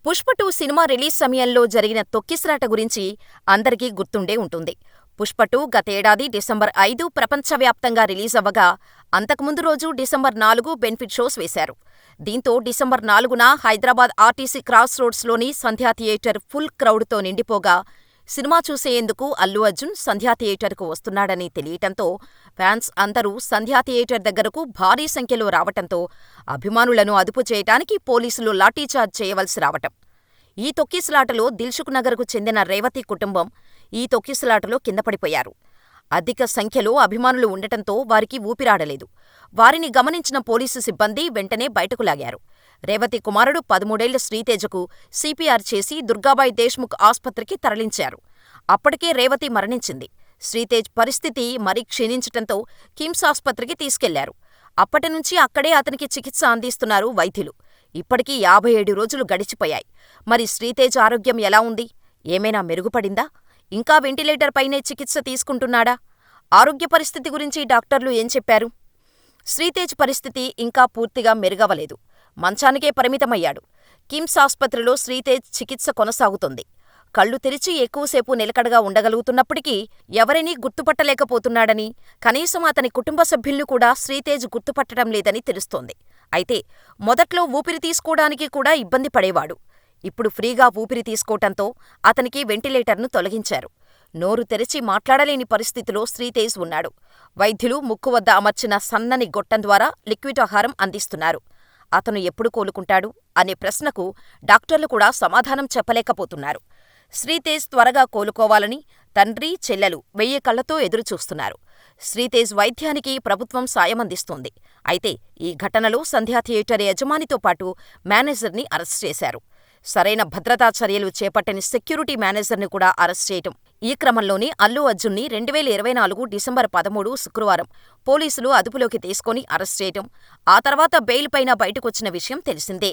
Pushpa 2 cinema release సమయంలో జరిగిన తొక్కిసలాట గురించి అందరికీ గుర్తుండే ఉంటుంది. పుష్ప 2 గతేడాది డిసెంబర్ 5 ప్రపంచవ్యాప్తంగా రిలీజవ్వగా, అంతకుముందు రోజు డిసెంబర్ 4 బెనిఫిట్ షోస్ వేశారు. దీంతో డిసెంబర్ 4న హైదరాబాద్ ఆర్టీసీ క్రాస్ రోడ్స్లోని సంధ్యా థియేటర్ ఫుల్ క్రౌడ్తో నిండిపోగా, సినిమా చూసేందుకు అల్లు అర్జున్ సంధ్యా థియేటర్కు వస్తున్నాడని తెలియటంతో ఫ్యాన్స్ అందరూ సంధ్యా థియేటర్ దగ్గరకు భారీ సంఖ్యలో రావటంతో అభిమానులను అదుపు చేయటానికి పోలీసులు లాఠీచార్జ్ చేయవలసి రావటం. ఈ తొక్కిసలాటలో దిల్సుఖ్నగర్కు చెందిన రేవతి కుటుంబం ఈ తొక్కిసలాటలో కిందపడిపోయారు. అధిక సంఖ్యలో అభిమానులు ఉండటంతో వారికి ఊపిరాడలేదు. వారిని గమనించిన పోలీసు సిబ్బంది వెంటనే బయటకు లాగారు. రేవతి కుమారుడు 13ఏళ్ల శ్రీతేజకు సిపిఆర్ చేసి దుర్గాబాయి దేశ్ముఖ్ ఆస్పత్రికి తరలించారు. అప్పటికే రేవతి మరణించింది. శ్రీతేజ్ పరిస్థితి మరీ క్షీణించటంతో కిమ్స్ ఆస్పత్రికి తీసుకెళ్లారు. అప్పటినుంచి అక్కడే అతనికి చికిత్స అందిస్తున్నారు వైద్యులు. ఇప్పటికీ 57 రోజులు గడిచిపోయాయి. మరి శ్రీతేజ్ ఆరోగ్యం ఎలా ఉంది? ఏమైనా మెరుగుపడిందా? ఇంకా వెంటిలేటర్ పైనే చికిత్స తీసుకుంటున్నాడా? ఆరోగ్య పరిస్థితి గురించి డాక్టర్లు ఏం చెప్పారు? శ్రీతేజ్ పరిస్థితి ఇంకా పూర్తిగా మెరుగవలేదు. మంచానికే పరిమితమయ్యాడు. కిమ్స్ ఆస్పత్రిలో శ్రీతేజ్ చికిత్స కొనసాగుతోంది. కళ్ళు తెరిచి ఎక్కువసేపు నిలకడగా ఉండగలుగుతున్నప్పటికీ ఎవరినీ గుర్తుపట్టలేకపోతున్నాడని, కనీసం అతని కుటుంబ సభ్యుల్ని కూడా శ్రీతేజ్ గుర్తుపట్టడం లేదని తెలుస్తోంది. అయితే మొదట్లో ఊపిరి తీసుకోవడానికి కూడా ఇబ్బంది పడేవాడు. ఇప్పుడు ఫ్రీగా ఊపిరి తీసుకోవటంతో అతనికి వెంటిలేటర్ను తొలగించారు. నోరు తెరిచి మాట్లాడలేని పరిస్థితిలో శ్రీతేజ్ ఉన్నాడు. వైద్యులు ముక్కు వద్ద అమర్చిన సన్నని గొట్టం ద్వారా లిక్విడ్ ఆహారం అందిస్తున్నారు. అతను ఎప్పుడు కోలుకుంటాడు అనే ప్రశ్నకు డాక్టర్లు కూడా సమాధానం చెప్పలేకపోతున్నారు. శ్రీతేజ్ త్వరగా కోలుకోవాలని తండ్రి, చెల్లెలు 1000 కళ్లతో ఎదురుచూస్తున్నారు. శ్రీతేజ్ వైద్యానికి ప్రభుత్వం సాయమందిస్తోంది. అయితే ఈ ఘటనలో సంధ్యా థియేటర్ యజమానితో పాటు మేనేజర్ని అరెస్ట్ చేశారు. సరైన భద్రతా చర్యలు చేపట్టని సెక్యూరిటీ మేనేజర్ని కూడా అరెస్ట్ చేయటం. ఈ క్రమంలోనే అల్లు అర్జున్ని 2024 డిసెంబర్ 13 శుక్రవారం పోలీసులు అదుపులోకి తీసుకొని అరెస్ట్ చేయటం, ఆ తర్వాత బెయిల్ పైన బయటకొచ్చిన విషయం తెలిసిందే.